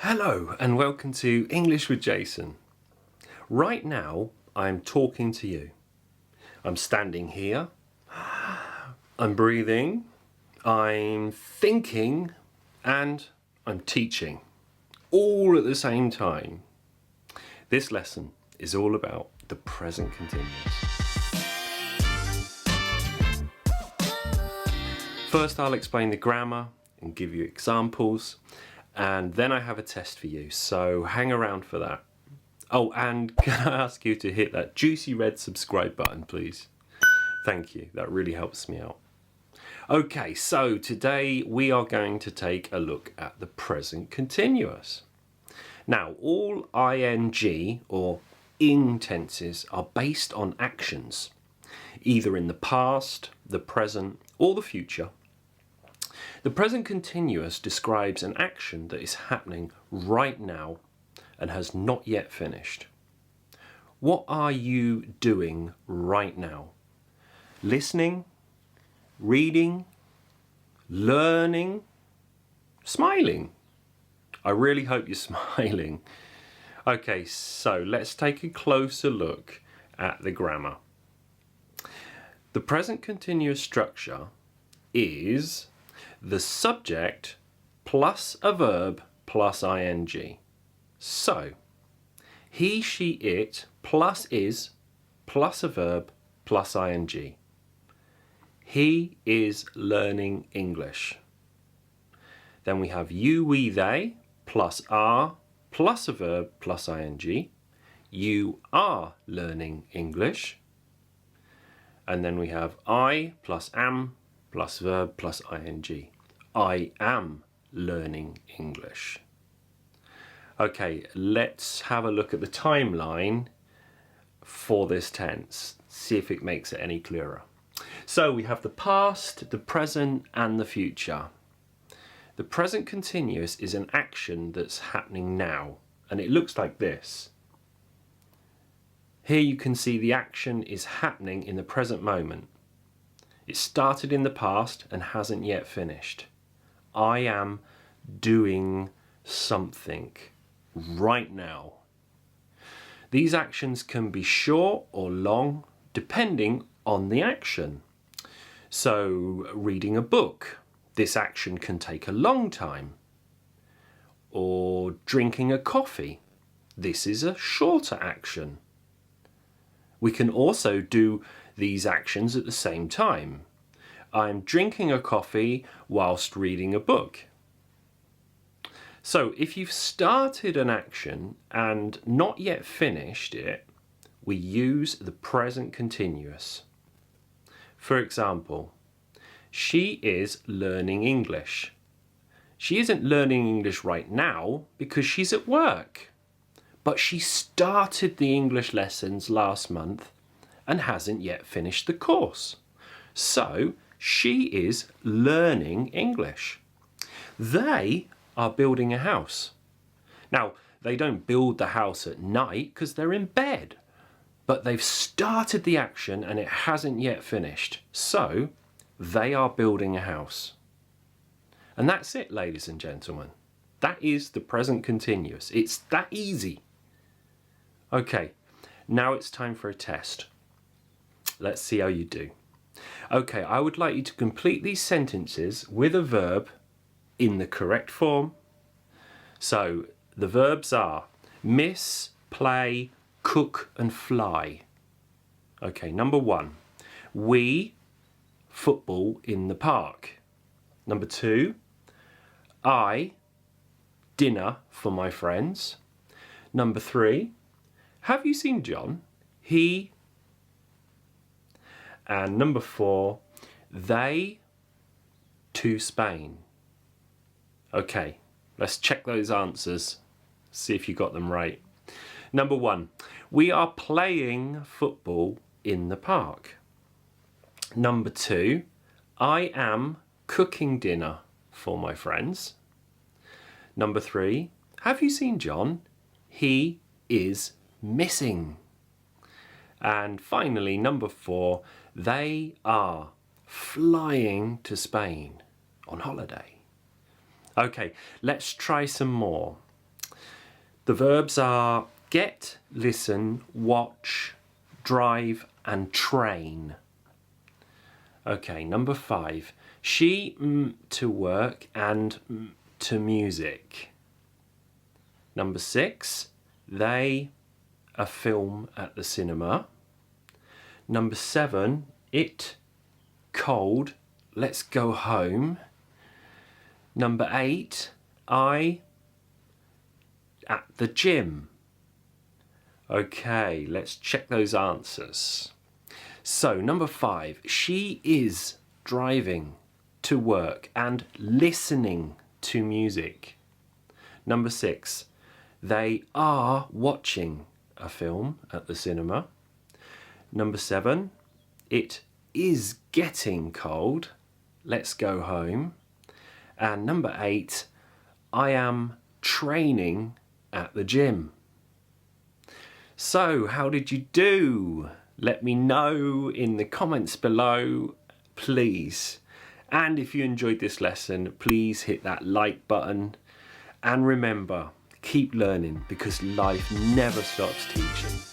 Hello and welcome to English with Jason. Right now I'm talking to you. I'm standing here, I'm breathing, I'm thinking and I'm teaching all at the same time. This lesson is all about the present continuous. First I'll explain the grammar and give you examples. And then I have a test for you, so hang around for that. Oh, and can I ask you to hit that juicy red subscribe button, please? Thank you, that really helps me out. Okay, so today we are going to take a look at the present continuous. Now, all ing or ing tenses are based on actions, either in the past, the present, or the future. The present continuous describes an action that is happening right now and has not yet finished. What are you doing right now? Listening, reading, learning, smiling. I really hope you're smiling. Okay, so let's take a closer look at the grammar. The present continuous structure is the subject plus a verb plus ing. So, he, she, it plus is plus a verb plus ing. He is learning English. Then we have you, we, they plus are plus a verb plus ing. You are learning English. And then we have I plus am plus verb plus ing. I am learning English. Okay, let's have a look at the timeline for this tense, see if it makes it any clearer. So we have the past, the present, and the future. The present continuous is an action that's happening now, and it looks like this. Here you can see the action is happening in the present moment. It started in the past and hasn't yet finished. I am doing something right now. These actions can be short or long depending on the action. So, reading a book, this action can take a long time. Or drinking a coffee, this is a shorter action. We can also do these actions at the same time. I'm drinking a coffee whilst reading a book. So if you've started an action and not yet finished it, we use the present continuous. For example, she is learning English. She isn't learning English right now because she's at work. But she started the English lessons last month and hasn't yet finished the course. So she is learning English. They are building a house. Now, they don't build the house at night because they're in bed, but they've started the action and it hasn't yet finished. So they are building a house. And that's it, ladies and gentlemen. That is the present continuous. It's that easy. Okay, now it's time for a test. Let's see how you do. Okay, I would like you to complete these sentences with a verb in the correct form. So the verbs are miss, play, cook and fly. Okay, number 1. We football in the park. Number 2. I dinner for my friends. Number 3. Have you seen John? He. And number 4, they to Spain. Okay, let's check those answers, see if you got them right. Number 1, we are playing football in the park. Number 2, I am cooking dinner for my friends. Number 3, have you seen John? He is missing. And finally, number 4, they are flying to Spain on holiday. Okay, let's try some more. The verbs are get, listen, watch, drive and train. Okay, number 5. She to work and to music. Number 6. They a film at the cinema. Number 7. It cold. Let's go home. Number 8. I at the gym. Okay, let's check those answers. So, number 5, she is driving to work and listening to music. Number 6, they are watching a film at the cinema. Number 7, it is getting cold. Let's go home. And number 8, I am training at the gym. So, how did you do? Let me know in the comments below, please. And if you enjoyed this lesson, please hit that like button. And remember, keep learning because life never stops teaching.